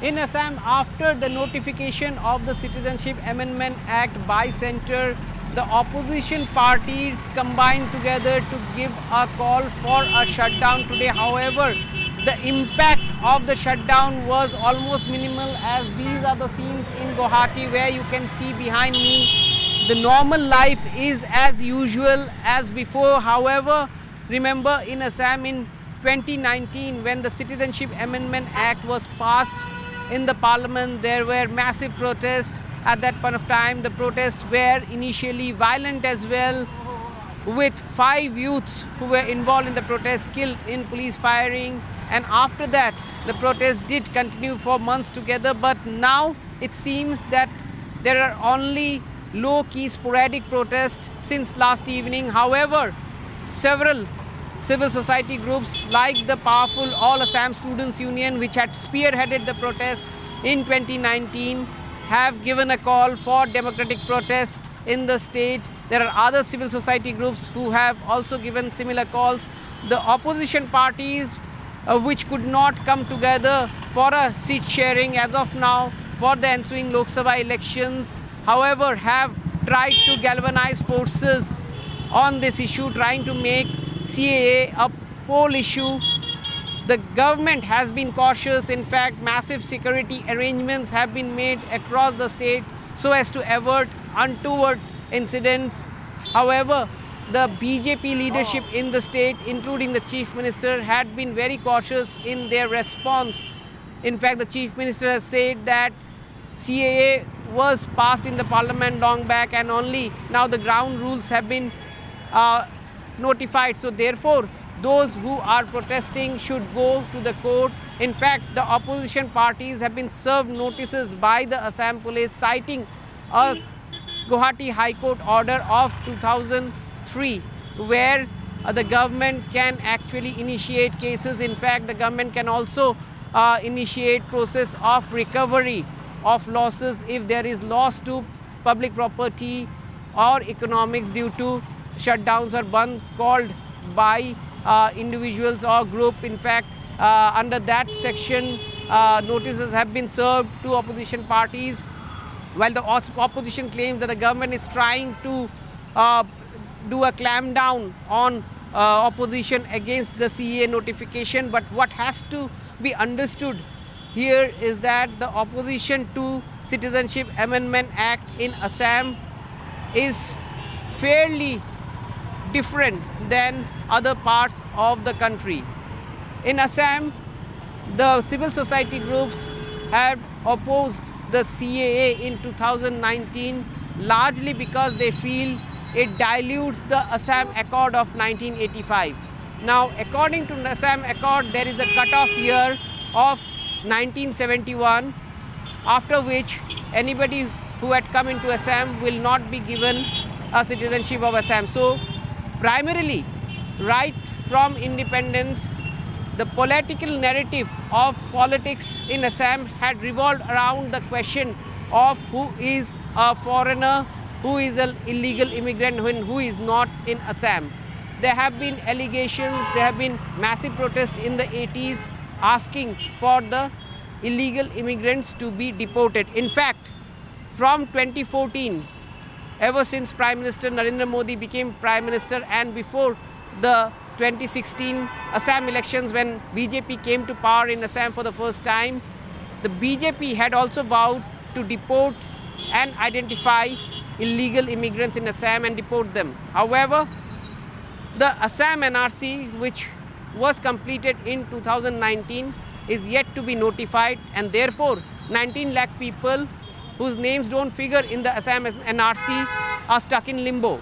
In Assam, after the notification of the Citizenship Amendment Act by Centre, the opposition parties combined together to give a call for a shutdown today. However, the impact of the shutdown was almost minimal, as these are the scenes in Guwahati where you can see behind me the normal life is as usual as before. However, remember in Assam in 2019 when the Citizenship Amendment Act was passed in the parliament, there were massive protests. At that point of time, the protests were initially violent as well, with 5 youths who were involved in the protest killed in police firing. And after that, the protests did continue for months together. But now it seems that there are only low-key sporadic protests since last evening. However, several civil society groups like the powerful All Assam Students Union, which had spearheaded the protest in 2019, have given a call for democratic protest in the state. There are other civil society groups who have also given similar calls. The opposition parties, which could not come together for a seat sharing as of now for the ensuing Lok Sabha elections, however, have tried to galvanize forces on this issue, trying to make CAA a poll issue. The government has been cautious. In fact, massive security arrangements have been made across the state so as to avert untoward incidents. However, the BJP leadership in the state, including the Chief Minister, had been very cautious in their response. In fact, the Chief Minister has said that CAA was passed in the parliament long back and only now the ground rules have been notified. So therefore, those who are protesting should go to the court. In fact, the opposition parties have been served notices by the Assam police citing a Guwahati High Court order of 2003 where the government can actually initiate cases. In fact, the government can also initiate process of recovery of losses if there is loss to public property or economics due to shutdowns or band called by individuals or group. In fact, under that section, notices have been served to opposition parties, while the opposition claims that the government is trying to do a clampdown on opposition against the CAA notification. But what has to be understood here is that the opposition to Citizenship Amendment Act in Assam is fairly different than other parts of the country. In Assam, the civil society groups have opposed the CAA in 2019 largely because they feel it dilutes the Assam Accord of 1985. Now, according to the Assam Accord, there is a cut-off year of 1971, after which anybody who had come into Assam will not be given a citizenship of Assam. So, primarily, right from independence, the political narrative of politics in Assam had revolved around the question of who is a foreigner, who is an illegal immigrant, and who is not in Assam. There have been allegations, there have been massive protests in the 80s asking for the illegal immigrants to be deported. In fact, from 2014, ever since Prime Minister Narendra Modi became Prime Minister and before the 2016 Assam elections when BJP came to power in Assam for the first time, the BJP had also vowed to deport and identify illegal immigrants in Assam and deport them. However, the Assam NRC, which was completed in 2019, is yet to be notified, and therefore 19 lakh people whose names don't figure in the Assam NRC are stuck in limbo.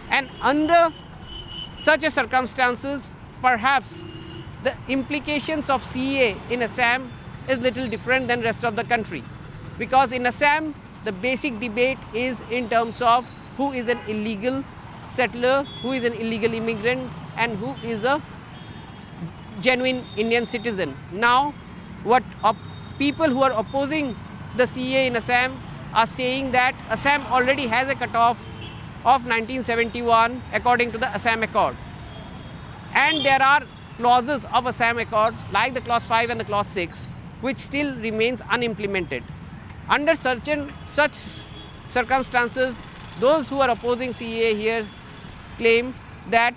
And under such a circumstances, perhaps the implications of CAA in Assam is little different than rest of the country. Because in Assam, the basic debate is in terms of who is an illegal settler, who is an illegal immigrant, and who is a genuine Indian citizen. Now, what people who are opposing the CAA in Assam are saying that Assam already has a cutoff of 1971 according to the Assam Accord. And there are clauses of Assam Accord like the clause 5 and the clause 6 which still remains unimplemented. Under such circumstances, those who are opposing CAA here claim that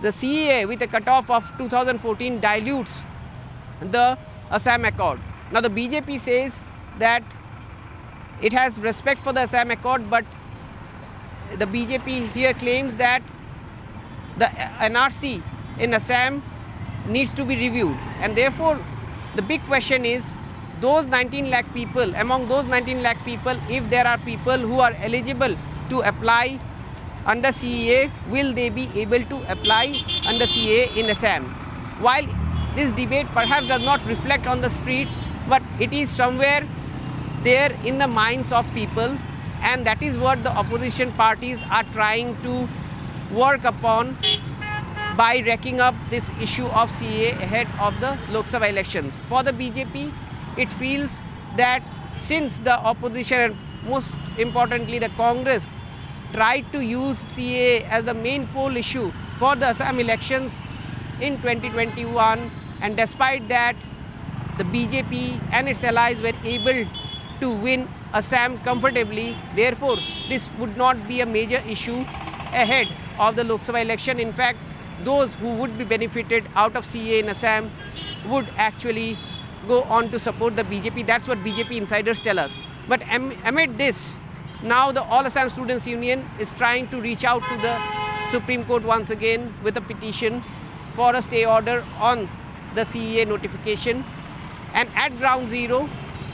the CAA with a cutoff of 2014 dilutes the Assam Accord. Now the BJP says that it has respect for the Assam Accord, but the BJP here claims that the NRC in Assam needs to be reviewed, and therefore the big question is, those 19 lakh people, among those 19 lakh people, if there are people who are eligible to apply under CAA, will they be able to apply under CAA in Assam? While this debate perhaps does not reflect on the streets, but it is somewhere there in the minds of people, and that is what the opposition parties are trying to work upon by racking up this issue of CAA ahead of the Lok Sabha elections. For the BJP, it feels that since the opposition and most importantly the Congress tried to use CAA as the main poll issue for the Assam elections in 2021, and despite that the BJP and its allies were able to win Assam comfortably, therefore this would not be a major issue ahead of the Lok Sabha election. In fact, those who would be benefited out of CAA in Assam would actually go on to support the BJP. That's what BJP insiders tell us. But amid this, now the All Assam Students Union is trying to reach out to the Supreme Court once again with a petition for a stay order on the CAA notification. And at ground zero,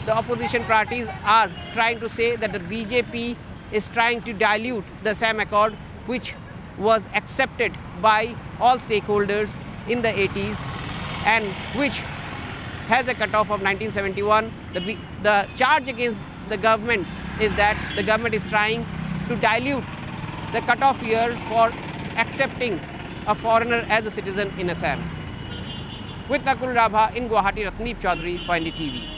the opposition parties are trying to say that the BJP is trying to dilute the Assam Accord, which was accepted by all stakeholders in the 80s and which has a cutoff of 1971. The charge against the government is that the government is trying to dilute the cutoff year for accepting a foreigner as a citizen in Assam. With Nakul Rabha in Guwahati, Ratneep Chaudhary for NDTV.